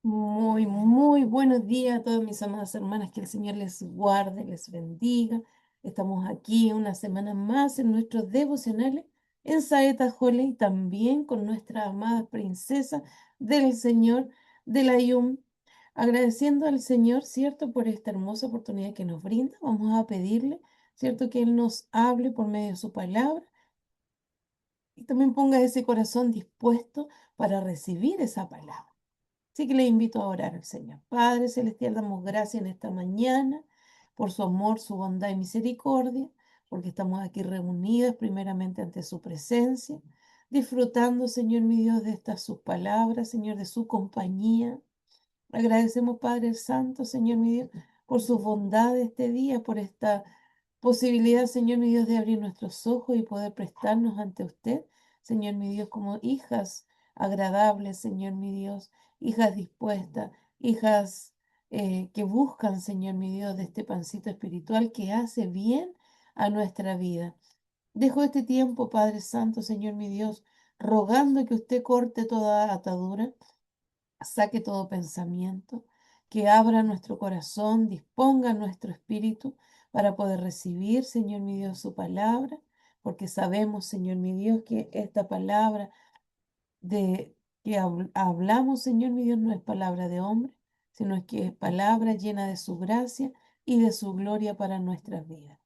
Muy buenos días a todas mis amadas hermanas, que el Señor les guarde, les bendiga. Estamos aquí una semana más en nuestros devocionales en Saeta Jole y también con nuestra amada princesa del Señor de la Yum. Agradeciendo al Señor, ¿cierto?, por esta hermosa oportunidad que nos brinda. Vamos a pedirle, ¿cierto?, que Él nos hable por medio de su palabra y también ponga ese corazón dispuesto para recibir esa palabra. Así que le invito a orar al Señor. Padre Celestial, damos gracias en esta mañana por su amor, su bondad y misericordia, porque estamos aquí reunidas primeramente ante su presencia, disfrutando, Señor mi Dios, de estas sus palabras, Señor, de su compañía. Agradecemos, Padre Santo, Señor mi Dios, por su bondad de este día, por esta posibilidad, Señor mi Dios, de abrir nuestros ojos y poder prestarnos ante usted, Señor mi Dios, como hijas agradables, Señor mi Dios, hijas dispuestas, hijas que buscan, Señor mi Dios, de este pancito espiritual que hace bien a nuestra vida. Dejo este tiempo, Padre Santo, Señor mi Dios, rogando que usted corte toda atadura, saque todo pensamiento, que abra nuestro corazón, disponga nuestro espíritu para poder recibir, Señor mi Dios, su palabra, porque sabemos, Señor mi Dios, que esta palabra de que hablamos, Señor mi Dios, no es palabra de hombre, sino es que es palabra llena de su gracia y de su gloria para nuestras vidas.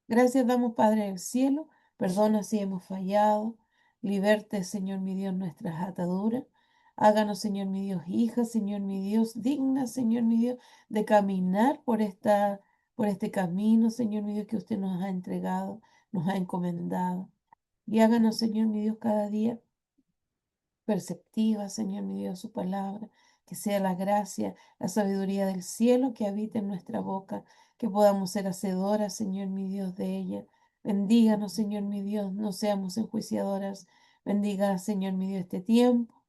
Gracias damos, Padre del cielo. Perdona si hemos fallado. Liberte, Señor mi Dios, nuestras ataduras. Háganos, Señor mi Dios, hijas, Señor mi Dios, dignas, Señor mi Dios, de caminar por este camino, Señor mi Dios, que usted nos ha entregado, nos ha encomendado. Y háganos, Señor mi Dios, cada día perceptiva, Señor mi Dios, su palabra, que sea la gracia, la sabiduría del cielo que habite en nuestra boca, que podamos ser hacedoras, Señor mi Dios, de ella. Bendíganos, Señor mi Dios, no seamos enjuiciadoras. Bendiga, Señor mi Dios, este tiempo.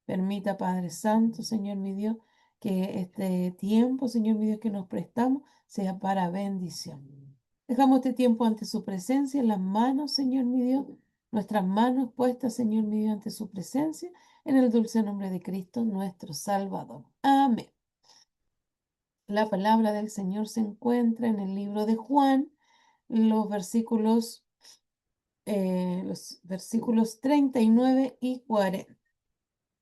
Permita, Padre Santo, Señor mi Dios, que este tiempo, Señor mi Dios, que nos prestamos sea para bendición. Dejamos este tiempo ante su presencia en las manos, Señor mi Dios, nuestras manos puestas, Señor mi Dios, ante su presencia, en el dulce nombre de Cristo, nuestro Salvador. Amén. La palabra del Señor se encuentra en el libro de Juan, los versículos 39 y 40.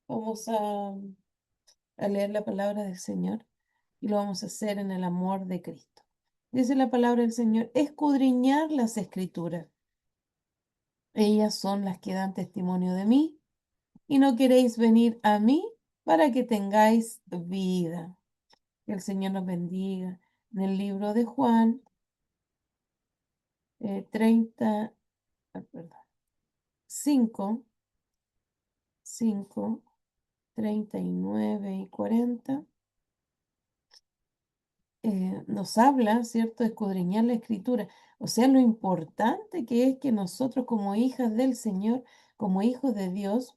Vamos a leer la palabra del Señor y lo vamos a hacer en el amor de Cristo. Dice la palabra del Señor: escudriñar las escrituras. Ellas son las que dan testimonio de mí, y no queréis venir a mí para que tengáis vida. Que el Señor nos bendiga. En el libro de Juan 30, perdón, 5, 5, 39 y 40, nos habla, ¿cierto?, de escudriñar la escritura. O sea, lo importante que es que nosotros como hijas del Señor, como hijos de Dios,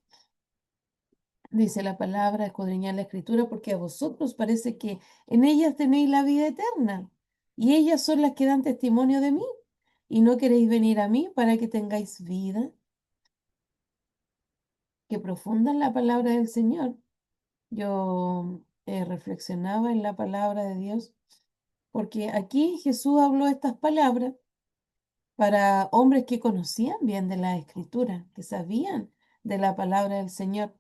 dice la palabra, escudriñar la escritura, porque a vosotros parece que en ellas tenéis la vida eterna, y ellas son las que dan testimonio de mí, y no queréis venir a mí para que tengáis vida. Qué profunda es la palabra del Señor. Yo reflexionaba en la palabra de Dios, porque aquí Jesús habló estas palabras para hombres que conocían bien de la escritura, que sabían de la palabra del Señor.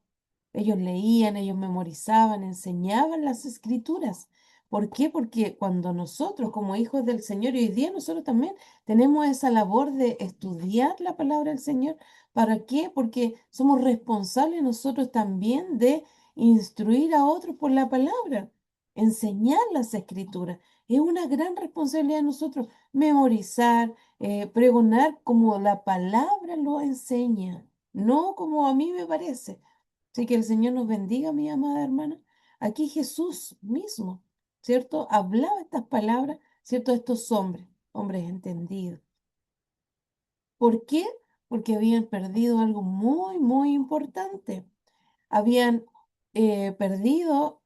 Ellos leían, ellos memorizaban, enseñaban las escrituras. ¿Por qué? Porque cuando nosotros, como hijos del Señor, y hoy día nosotros también tenemos esa labor de estudiar la palabra del Señor. ¿Para qué? Porque somos responsables nosotros también de instruir a otros por la palabra, enseñar las escrituras. Es una gran responsabilidad de nosotros memorizar, pregonar como la palabra lo enseña, no como a mí me parece. Así que el Señor nos bendiga, mi amada hermana. Aquí Jesús mismo, ¿cierto? Hablaba estas palabras, ¿cierto? A estos hombres, hombres entendidos. ¿Por qué? Porque habían perdido algo muy importante. Habían perdido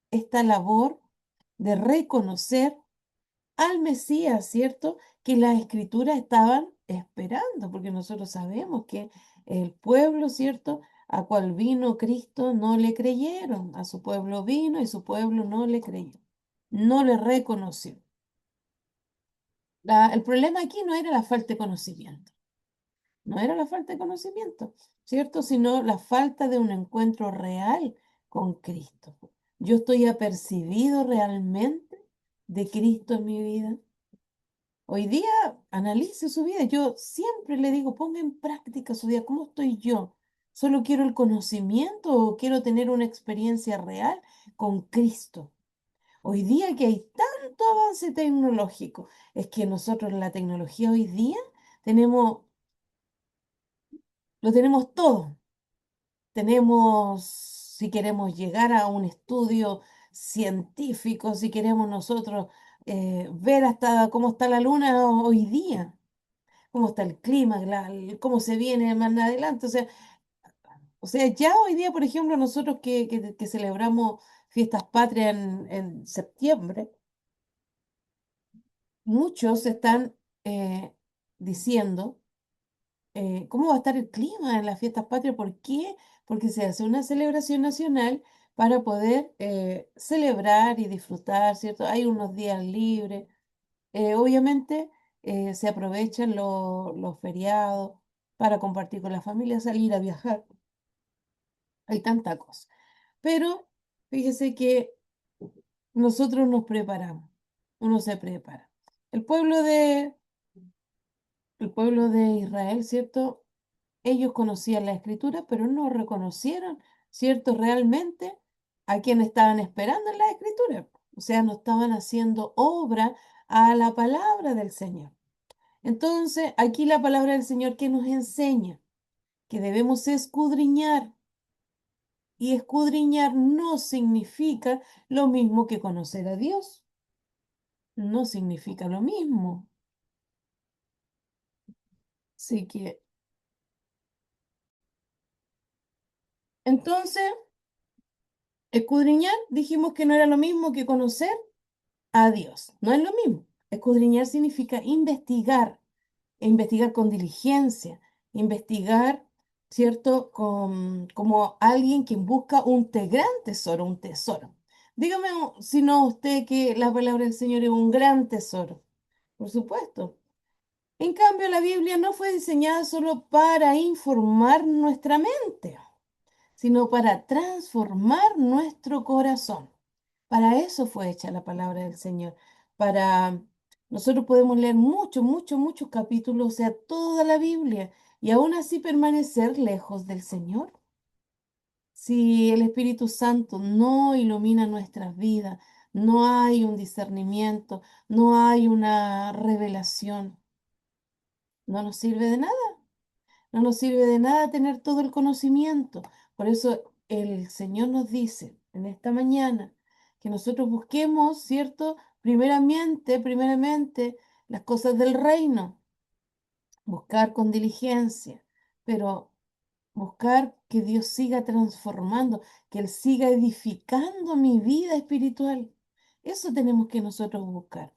esta labor de reconocer al Mesías, ¿cierto? Que las escrituras estaban esperando, porque nosotros sabemos que el pueblo, ¿cierto? a cual vino Cristo no le creyeron. A su pueblo vino y su pueblo no le creyó. No le reconoció. El problema aquí no era la falta de conocimiento. No era la falta de conocimiento, ¿cierto? Sino la falta de un encuentro real con Cristo. Yo estoy apercibido realmente de Cristo en mi vida. Hoy día analice su vida. Yo siempre le digo, ponga en práctica su vida. ¿Cómo estoy yo? ¿Solo quiero el conocimiento o quiero tener una experiencia real con Cristo? Hoy día que hay tanto avance tecnológico, es que nosotros la tecnología hoy día tenemos, lo tenemos todo. Tenemos, si queremos llegar a un estudio científico, si queremos nosotros ver hasta cómo está la luna hoy día, cómo está el clima, cómo se viene más adelante. O sea, ya hoy día, por ejemplo, nosotros que celebramos fiestas patrias en septiembre, muchos están diciendo cómo va a estar el clima en las fiestas patrias. ¿Por qué? Porque se hace una celebración nacional para poder celebrar y disfrutar, ¿cierto? Hay unos días libres. Obviamente se aprovechan los feriados para compartir con la familia, salir a viajar. Hay tanta cosa. Pero fíjese que nosotros nos preparamos. Uno se prepara. El pueblo de, el pueblo de Israel, ¿cierto? Ellos conocían la escritura, pero no reconocieron, ¿cierto? Realmente a quien estaban esperando en la escritura. O sea, no estaban haciendo obra a la palabra del Señor. Entonces, aquí la palabra del Señor que nos enseña que debemos escudriñar. Y escudriñar no significa lo mismo que conocer a Dios. No significa lo mismo. Así que, entonces, escudriñar dijimos que no era lo mismo que conocer a Dios. No es lo mismo. Escudriñar significa investigar, e investigar con diligencia, investigar, ¿cierto? Como alguien quien busca gran tesoro, un tesoro. Dígame si no usted que la palabra del Señor es un gran tesoro. Por supuesto. En cambio, la Biblia no fue diseñada solo para informar nuestra mente, sino para transformar nuestro corazón. Para eso fue hecha la palabra del Señor. Para nosotros podemos leer muchos, muchos, muchos capítulos, o sea, toda la Biblia, y aún así permanecer lejos del Señor. Si el Espíritu Santo no ilumina nuestras vidas, no hay un discernimiento, no hay una revelación, no nos sirve de nada. No nos sirve de nada tener todo el conocimiento. Por eso el Señor nos dice en esta mañana que nosotros busquemos, ¿cierto? Primeramente, las cosas del reino, buscar con diligencia, pero buscar que Dios siga transformando, que Él siga edificando mi vida espiritual. Eso tenemos que nosotros buscar.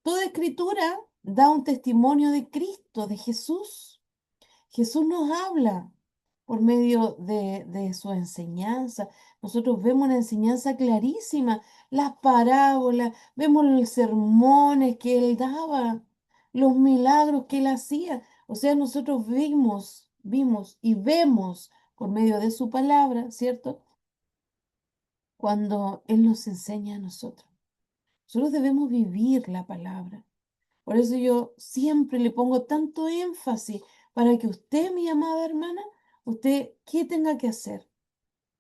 Toda escritura da un testimonio de Cristo, de Jesús. Jesús nos habla por medio de su enseñanza. Nosotros vemos una enseñanza clarísima, las parábolas, vemos los sermones que él daba, los milagros que él hacía. O sea, nosotros vimos y vemos por medio de su palabra, ¿cierto? Cuando él nos enseña a nosotros. Nosotros debemos vivir la palabra. Por eso yo siempre le pongo tanto énfasis para que usted, mi amada hermana, usted, ¿qué tenga que hacer?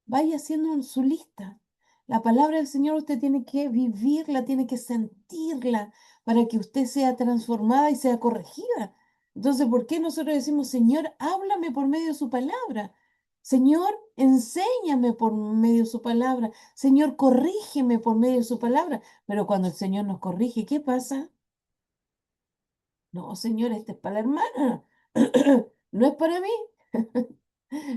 Vaya haciendo su lista. La palabra del Señor usted tiene que vivirla, tiene que sentirla para que usted sea transformada y sea corregida. Entonces, ¿por qué nosotros decimos, Señor, háblame por medio de su palabra? Señor, enséñame por medio de su palabra. Señor, corrígeme por medio de su palabra. Pero cuando el Señor nos corrige, ¿qué pasa? No, Señor, este es para la hermana. No es para mí.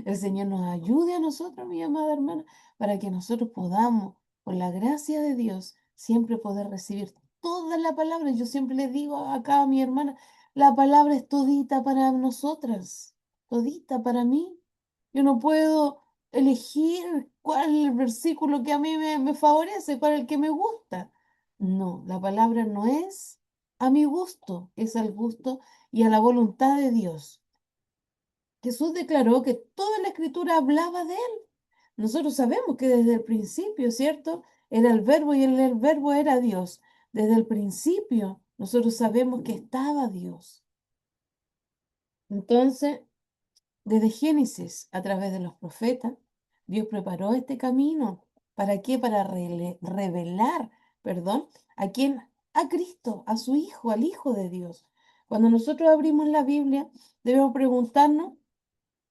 El Señor nos ayude a nosotros, mi amada hermana, para que nosotros podamos, por la gracia de Dios, siempre poder recibir toda la palabra. Yo siempre le digo acá a mi hermana, la palabra es todita para nosotras, todita para mí. Yo no puedo elegir cuál es el versículo que a mí me favorece, cuál es el que me gusta. No, la palabra no es a mi gusto, es al gusto y a la voluntad de Dios. Jesús declaró que toda la escritura hablaba de él. Nosotros sabemos que desde el principio, ¿cierto? Era el verbo y el verbo era Dios. Desde el principio, nosotros sabemos que estaba Dios. Entonces, desde Génesis, a través de los profetas, Dios preparó este camino. ¿Para qué? Para revelar, perdón, ¿a quién? A Cristo, a su Hijo, al Hijo de Dios. Cuando nosotros abrimos la Biblia, debemos preguntarnos,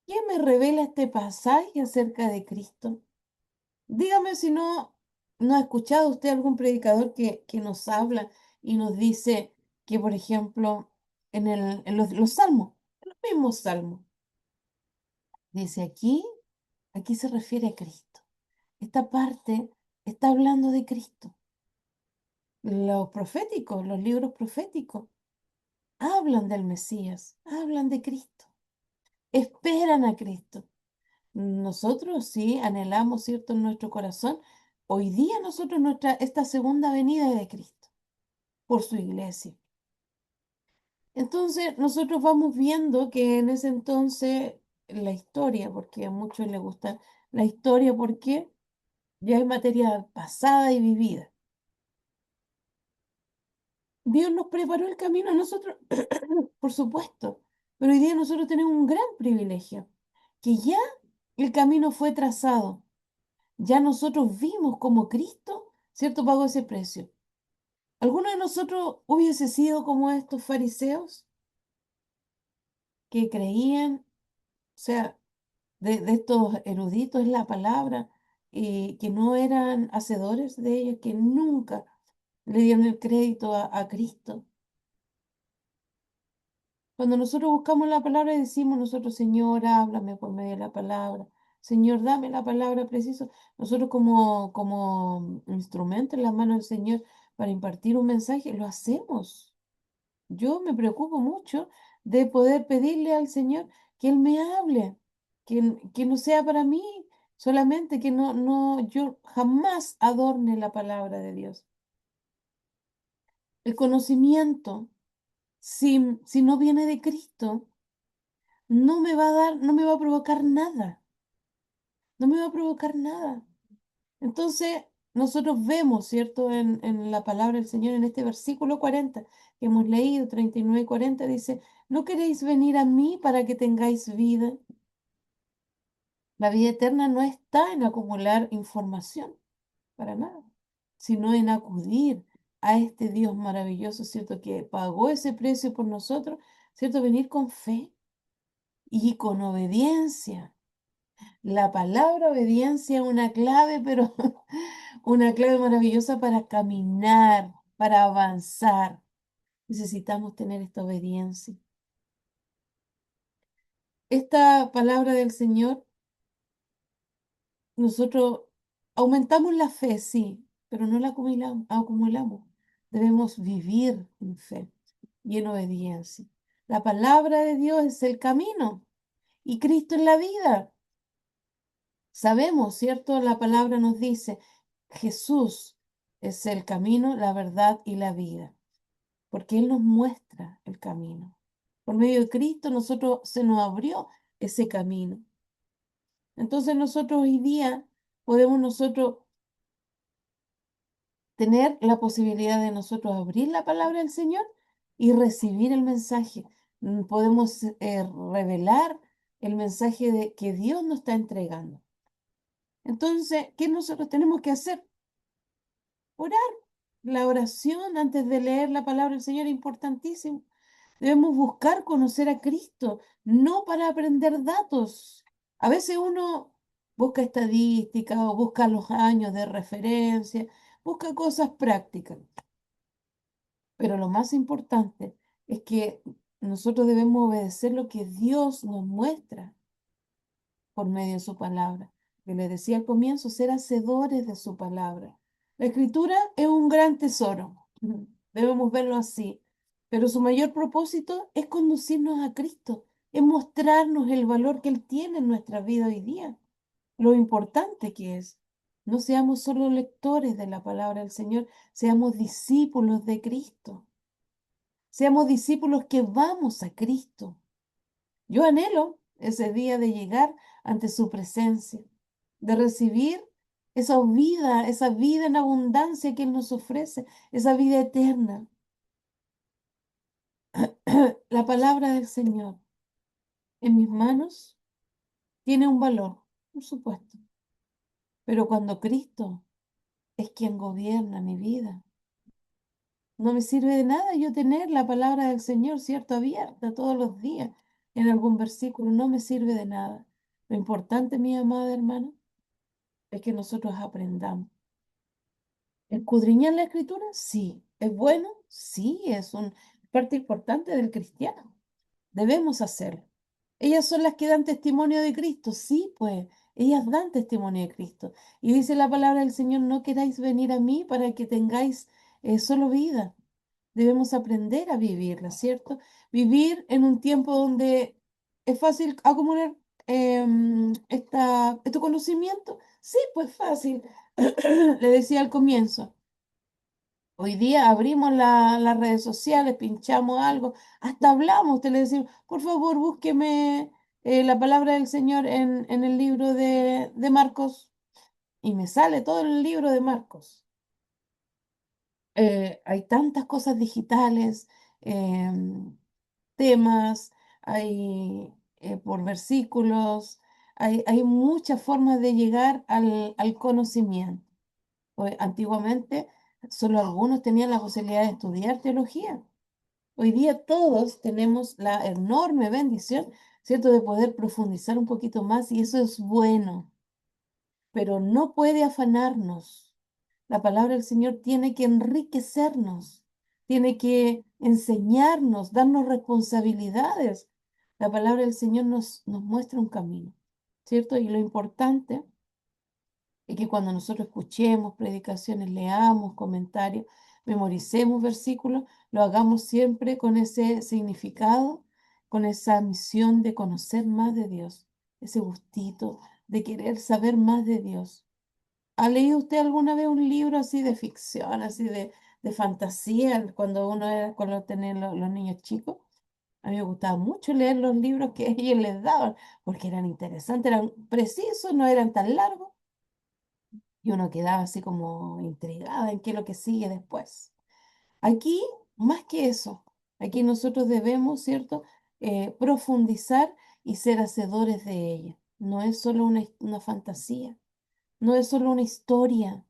¿qué me revela este pasaje acerca de Cristo? Dígame si no ha escuchado usted algún predicador que nos habla y nos dice que, por ejemplo, en los salmos, los mismos salmos, dice aquí se refiere a Cristo. Esta parte está hablando de Cristo. Los proféticos, los libros proféticos, hablan del Mesías, hablan de Cristo, esperan a Cristo. Nosotros sí anhelamos, ¿cierto?, en nuestro corazón. Hoy día nosotros esta segunda venida de Cristo por su iglesia. Entonces nosotros vamos viendo que en ese entonces la historia, porque a muchos les gusta la historia porque ya es materia pasada y vivida. Dios nos preparó el camino a nosotros, por supuesto, pero hoy día nosotros tenemos un gran privilegio, que ya el camino fue trazado. Ya nosotros vimos cómo Cristo, ¿cierto?, pagó ese precio. ¿Alguno de nosotros hubiese sido como estos fariseos que creían, o sea, de estos eruditos en la palabra, que no eran hacedores de ella, que nunca le dieron el crédito a Cristo? Cuando nosotros buscamos la palabra y decimos nosotros, Señor, háblame por medio de la palabra. Señor, dame la palabra precisa. Nosotros como instrumento en las manos del Señor para impartir un mensaje, lo hacemos. Yo me preocupo mucho de poder pedirle al Señor que Él me hable, que no sea para mí solamente, que yo jamás adorne la palabra de Dios. El conocimiento, si no viene de Cristo, no me va a dar, no me va a provocar nada, no me va a provocar nada. Entonces, nosotros vemos, ¿cierto? En la palabra del Señor, en este versículo 40 que hemos leído, 39 y 40, dice, ¿no queréis venir a mí para que tengáis vida? La vida eterna no está en acumular información, para nada, sino en acudir a este Dios maravilloso, ¿cierto? Que pagó ese precio por nosotros, ¿cierto? Venir con fe y con obediencia. La palabra obediencia es una clave, pero una clave maravillosa para caminar, para avanzar. Necesitamos tener esta obediencia. Esta palabra del Señor, nosotros aumentamos la fe, sí, pero no la acumulamos. Debemos vivir en fe y en obediencia. La palabra de Dios es el camino y Cristo es la vida. Sabemos, ¿cierto? La palabra nos dice, Jesús es el camino, la verdad y la vida, porque Él nos muestra el camino. Por medio de Cristo nosotros se nos abrió ese camino. Entonces nosotros hoy día podemos nosotros tener la posibilidad de nosotros abrir la palabra del Señor y recibir el mensaje. Podemos revelar el mensaje que Dios nos está entregando. Entonces, ¿qué nosotros tenemos que hacer? Orar. La oración antes de leer la palabra del Señor es importantísimo. Debemos buscar conocer a Cristo, no para aprender datos. A veces uno busca estadísticas o busca los años de referencia, busca cosas prácticas. Pero lo más importante es que nosotros debemos obedecer lo que Dios nos muestra por medio de su palabra. Que le decía al comienzo, ser hacedores de su palabra. La escritura es un gran tesoro, debemos verlo así, pero su mayor propósito es conducirnos a Cristo, es mostrarnos el valor que Él tiene en nuestra vida hoy día. lo importante que es. No seamos solo lectores de la palabra del Señor, seamos discípulos de Cristo, seamos discípulos que vamos a Cristo. Yo anhelo ese día de llegar ante su presencia, de recibir esa vida en abundancia que Él nos ofrece, esa vida eterna. La palabra del Señor en mis manos tiene un valor, por supuesto, pero cuando Cristo es quien gobierna mi vida, no me sirve de nada yo tener la palabra del Señor, ¿cierto? Abierta todos los días en algún versículo, no me sirve de nada. Lo importante, mi amada hermana, es que nosotros aprendamos. ¿Escudriñar la escritura? Sí. ¿Es bueno? Sí, es una parte importante del cristiano. Debemos hacerlo. Ellas son las que dan testimonio de Cristo. Sí, pues, ellas dan testimonio de Cristo. Y dice la palabra del Señor, no queráis venir a mí para que tengáis solo vida. Debemos aprender a vivirla, ¿cierto? Vivir en un tiempo donde es fácil acumular este conocimiento. Sí, pues fácil. Le decía al comienzo. Hoy día abrimos las redes sociales, pinchamos algo, hasta hablamos, usted le decimos, por favor, búsqueme la palabra del Señor en el libro de Marcos, y me sale todo el libro de Marcos. Hay tantas cosas digitales, em, temas, hay por versículos, hay muchas formas de llegar al conocimiento. Antiguamente solo algunos tenían la posibilidad de estudiar teología. Hoy día todos tenemos la enorme bendición, ¿cierto?, de poder profundizar un poquito más y eso es bueno, pero no puede afanarnos. La palabra del Señor tiene que enriquecernos, tiene que enseñarnos, darnos responsabilidades. La palabra del Señor nos muestra un camino, ¿cierto? Y lo importante y que cuando nosotros escuchemos predicaciones, leamos comentarios, memoricemos versículos, lo hagamos siempre con ese significado, con esa misión de conocer más de Dios, ese gustito de querer saber más de Dios. ¿Ha leído usted alguna vez un libro así de ficción, así de fantasía, cuando tenían los niños chicos? A mí me gustaba mucho leer los libros que ellos les daban, porque eran interesantes, eran precisos, no eran tan largos y uno quedaba así como intrigada en qué es lo que sigue después. Aquí, más que eso, aquí nosotros debemos, ¿cierto?, profundizar y ser hacedores de ella. No es solo una fantasía, no es solo una historia.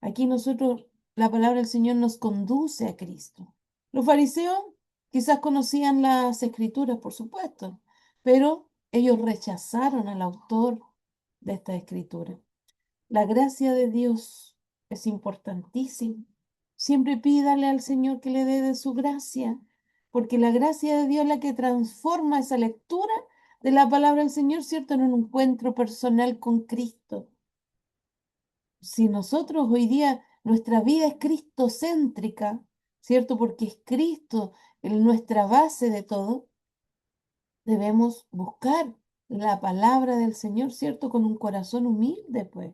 Aquí nosotros, la palabra del Señor nos conduce a Cristo. Los fariseos quizás conocían las escrituras, por supuesto, pero ellos rechazaron al autor de esta escritura. La gracia de Dios es importantísima. Siempre pídale al Señor que le dé de su gracia, porque la gracia de Dios es la que transforma esa lectura de la palabra del Señor, ¿cierto?, en un encuentro personal con Cristo. Si nosotros hoy día nuestra vida es cristocéntrica, ¿cierto? Porque es Cristo nuestra base de todo, debemos buscar la palabra del Señor, ¿cierto? Con un corazón humilde, pues.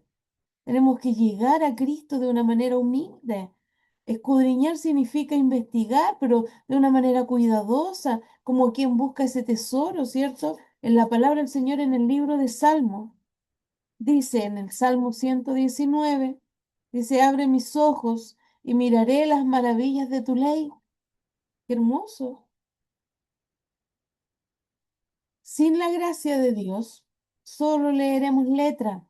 Tenemos que llegar a Cristo de una manera humilde. Escudriñar significa investigar, pero de una manera cuidadosa, como quien busca ese tesoro, ¿cierto? En la palabra del Señor en el libro de Salmo, dice en el Salmo 119, dice, abre mis ojos y miraré las maravillas de tu ley. Qué hermoso. Sin la gracia de Dios, solo leeremos letra.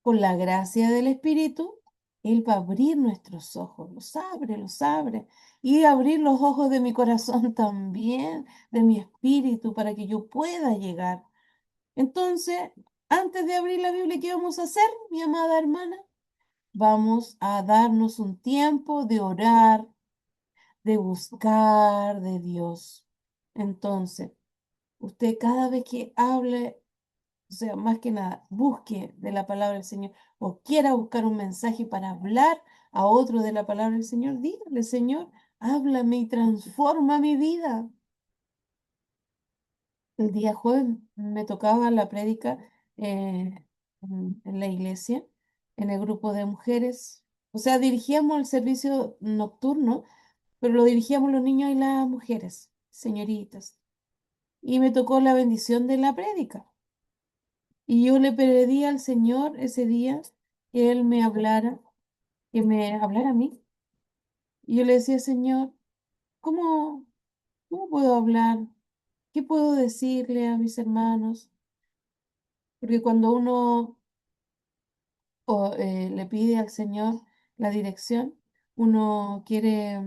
Con la gracia del Espíritu, Él va a abrir nuestros ojos, los abre, y abrir los ojos de mi corazón también, de mi espíritu, para que yo pueda llegar. Entonces, antes de abrir la Biblia, ¿qué vamos a hacer, mi amada hermana? Vamos a darnos un tiempo de orar, de buscar de Dios. Entonces, usted cada vez que hable, o sea, más que nada, busque de la palabra del Señor o quiera buscar un mensaje para hablar a otro de la palabra del Señor, dígale, Señor, háblame y transforma mi vida. El día jueves me tocaba la prédica en la iglesia, en el grupo de mujeres. O sea, dirigíamos el servicio nocturno, pero lo dirigíamos los niños y las mujeres, señoritas. Y me tocó la bendición de la prédica. Y yo le pedí al Señor ese día que Él me hablara, que me hablara a mí. Y yo le decía, Señor, ¿cómo, cómo puedo hablar? ¿Qué puedo decirle a mis hermanos? Porque cuando uno le pide al Señor la dirección, uno quiere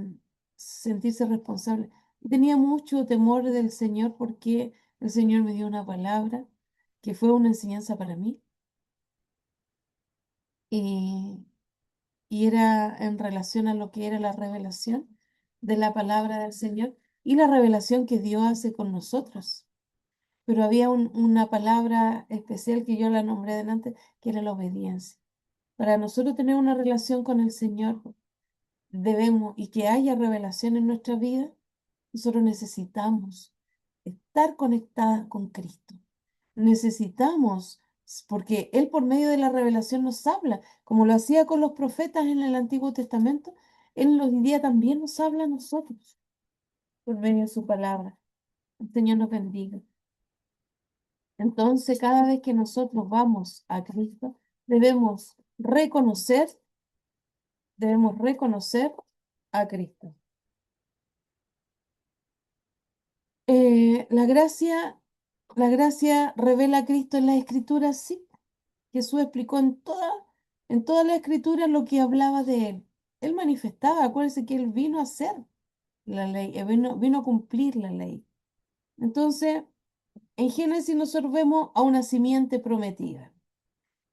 sentirse responsable. Y tenía mucho temor del Señor porque el Señor me dio una palabra que fue una enseñanza para mí y, y era en relación a lo que era la revelación de la palabra del Señor y la revelación que Dios hace con nosotros. Pero había una palabra especial que yo la nombré delante, que era la obediencia. Para nosotros tener una relación con el Señor, debemos, y que haya revelación en nuestra vida, nosotros necesitamos estar conectadas con Cristo. Necesitamos, porque Él por medio de la revelación nos habla, como lo hacía con los profetas en el Antiguo Testamento, Él hoy día también nos habla a nosotros por medio de su palabra. El Señor nos bendiga. Entonces, cada vez que nosotros vamos a Cristo, debemos reconocer a Cristo. La gracia revela a Cristo en la Escritura, sí. Jesús explicó en toda la Escritura lo que hablaba de Él. Él manifestaba, acuérdense que Él vino a hacer la ley, vino a cumplir la ley. Entonces, en Génesis nosotros vemos a una simiente prometida.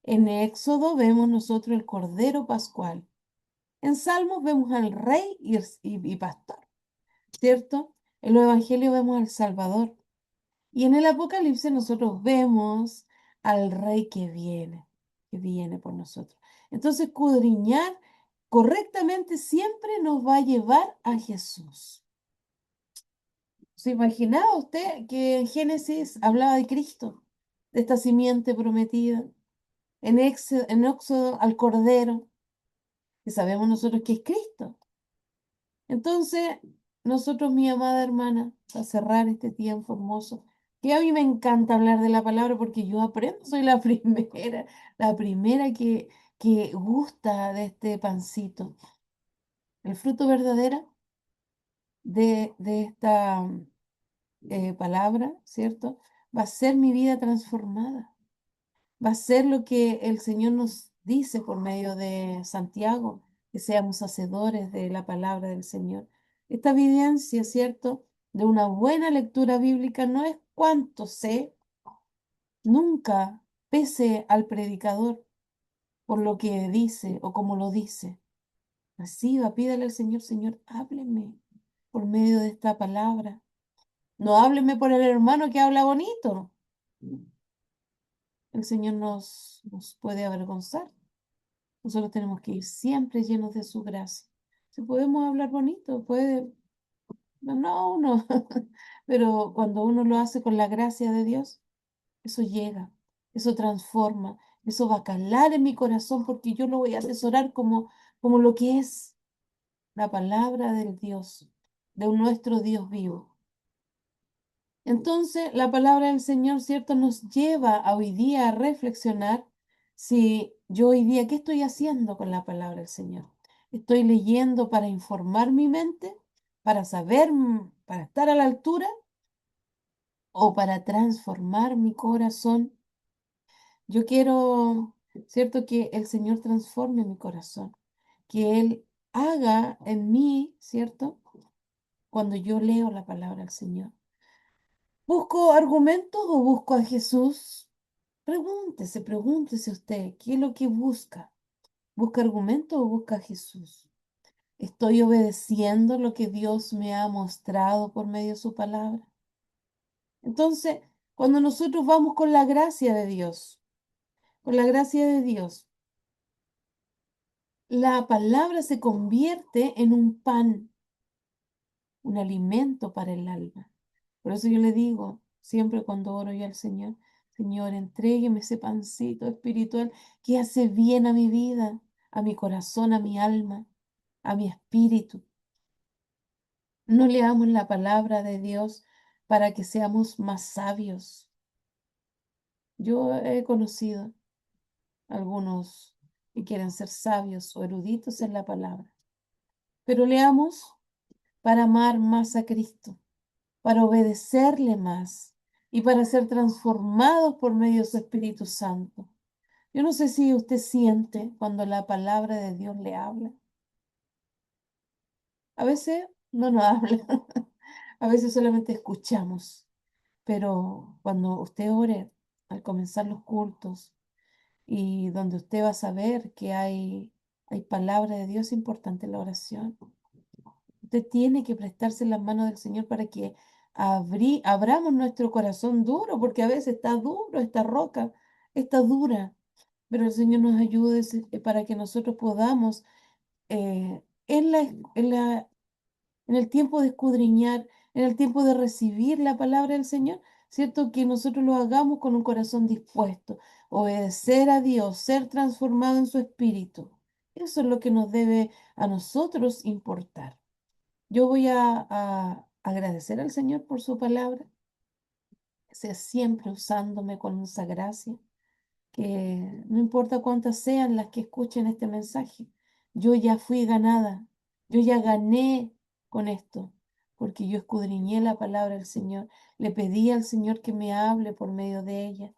En Éxodo vemos nosotros el Cordero Pascual. En Salmos vemos al Rey y Pastor, ¿cierto? En los Evangelios vemos al Salvador. Y en el Apocalipsis nosotros vemos al Rey que viene por nosotros. Entonces, escudriñar correctamente siempre nos va a llevar a Jesús. ¿Se imaginaba usted que en Génesis hablaba de Cristo, de esta simiente prometida? En Éxodo al Cordero, que sabemos nosotros que es Cristo. Entonces, nosotros, mi amada hermana, para cerrar este tiempo hermoso, que a mí me encanta hablar de la palabra porque yo aprendo, soy la primera que gusta de este pancito. El fruto verdadero de esta palabra, ¿cierto? Va a ser mi vida transformada. Va a ser lo que el Señor nos dice por medio de Santiago, que seamos hacedores de la palabra del Señor. Esta evidencia, ¿cierto?, de una buena lectura bíblica no es cuánto sé, nunca pese al predicador por lo que dice o como lo dice. Reciba, pídale al Señor, Señor, hábleme por medio de esta palabra. No hábleme por el hermano que habla bonito. El Señor nos puede avergonzar. Nosotros tenemos que ir siempre llenos de su gracia. Si podemos hablar bonito, puede, no uno, pero cuando uno lo hace con la gracia de Dios, eso llega, eso transforma, eso va a calar en mi corazón porque yo lo voy a atesorar como lo que es la palabra del Dios, de nuestro Dios vivo. Entonces, la palabra del Señor, ¿cierto?, nos lleva a hoy día a reflexionar si yo hoy día, ¿qué estoy haciendo con la palabra del Señor? ¿Estoy leyendo para informar mi mente, para saber, para estar a la altura o para transformar mi corazón? Yo quiero, ¿cierto?, que el Señor transforme mi corazón, que Él haga en mí, ¿cierto?, cuando yo leo la palabra del Señor. ¿Busco argumentos o busco a Jesús? Pregúntese usted, ¿qué es lo que busca? ¿Busca argumentos o busca a Jesús? ¿Estoy obedeciendo lo que Dios me ha mostrado por medio de su palabra? Entonces, cuando nosotros vamos con la gracia de Dios, con la gracia de Dios, la palabra se convierte en un pan, un alimento para el alma. Por eso yo le digo, siempre cuando oro yo al Señor, Señor, entrégueme ese pancito espiritual que hace bien a mi vida, a mi corazón, a mi alma, a mi espíritu. No leamos la palabra de Dios para que seamos más sabios. Yo he conocido algunos que quieren ser sabios o eruditos en la palabra, pero leamos para amar más a Cristo, para obedecerle más y para ser transformados por medio de su Espíritu Santo. Yo no sé si usted siente cuando la palabra de Dios le habla. A veces no nos habla, a veces solamente escuchamos, pero cuando usted ore al comenzar los cultos y donde usted va a saber que hay palabra de Dios, es importante la oración. Usted tiene que prestarse en las manos del Señor para que abramos nuestro corazón duro, porque a veces está duro, esta roca está dura, pero el Señor nos ayude para que nosotros podamos en en el tiempo de escudriñar, en el tiempo de recibir la palabra del Señor, ¿cierto? Que nosotros lo hagamos con un corazón dispuesto, obedecer a Dios, ser transformado en su espíritu. Eso es lo que nos debe a nosotros importar. Yo voy a agradecer al Señor por su palabra, que sea siempre usándome con esa gracia, que no importa cuántas sean las que escuchen este mensaje, yo ya fui ganada, yo ya gané con esto, porque yo escudriñé la palabra del Señor, le pedí al Señor que me hable por medio de ella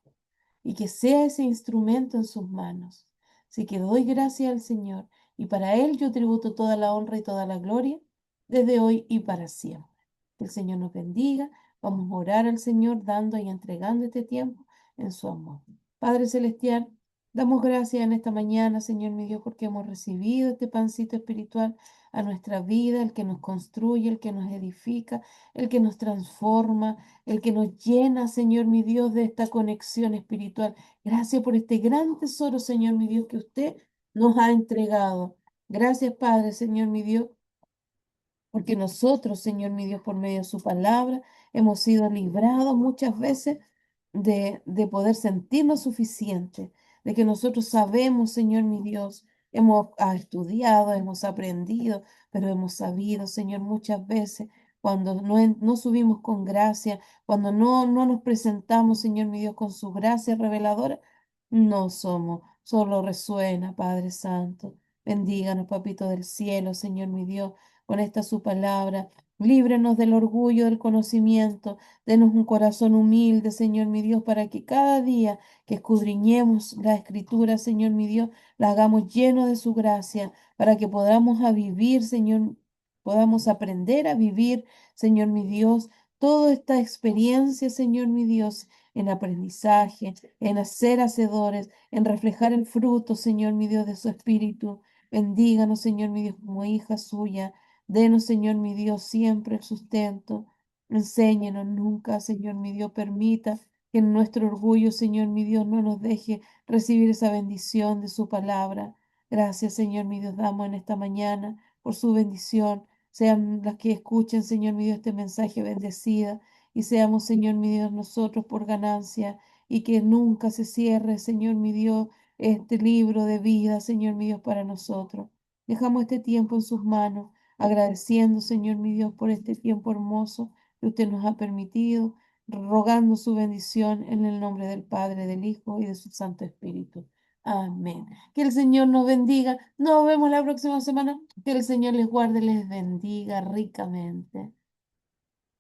y que sea ese instrumento en sus manos. Así que doy gracias al Señor y para Él yo tributo toda la honra y toda la gloria desde hoy y para siempre. Que el Señor nos bendiga. Vamos a orar al Señor dando y entregando este tiempo en su amor. Padre Celestial, damos gracias en esta mañana, Señor mi Dios, porque hemos recibido este pancito espiritual a nuestra vida, el que nos construye, el que nos edifica, el que nos transforma, el que nos llena, Señor mi Dios, de esta conexión espiritual. Gracias por este gran tesoro, Señor mi Dios, que usted nos ha entregado. Gracias, Padre, Señor mi Dios, porque nosotros, Señor mi Dios, por medio de su palabra, hemos sido librados muchas veces de poder sentirnos suficientes, de que nosotros sabemos, Señor mi Dios, hemos estudiado, hemos aprendido, pero hemos sabido, Señor, muchas veces cuando no subimos con gracia, cuando no nos presentamos, Señor mi Dios, con su gracia reveladora, no somos, solo resuena, Padre Santo. Bendíganos, Papito del cielo, Señor mi Dios, con esta su palabra. Líbranos del orgullo, del conocimiento. Denos un corazón humilde, Señor mi Dios, para que cada día que escudriñemos la Escritura, Señor mi Dios, la hagamos lleno de su gracia, para que podamos a vivir, Señor, podamos aprender a vivir, Señor mi Dios, toda esta experiencia, Señor mi Dios, en aprendizaje, en ser hacedores, en reflejar el fruto, Señor mi Dios, de su Espíritu. Bendíganos, Señor mi Dios, como hija suya. Denos, Señor mi Dios, siempre el sustento. Enséñenos nunca, Señor mi Dios, permita que en nuestro orgullo, Señor mi Dios, no nos deje recibir esa bendición de su palabra. Gracias, Señor mi Dios, damos en esta mañana por su bendición. Sean las que escuchen, Señor mi Dios, este mensaje bendecida y seamos, Señor mi Dios, nosotros por ganancia y que nunca se cierre, Señor mi Dios, este libro de vida, Señor mi Dios, para nosotros. Dejamos este tiempo en sus manos, agradeciendo, Señor mi Dios, por este tiempo hermoso que usted nos ha permitido, rogando su bendición en el nombre del Padre, del Hijo y de su Santo Espíritu. Amén. Que el Señor nos bendiga. Nos vemos la próxima semana. Que el Señor les guarde y les bendiga ricamente.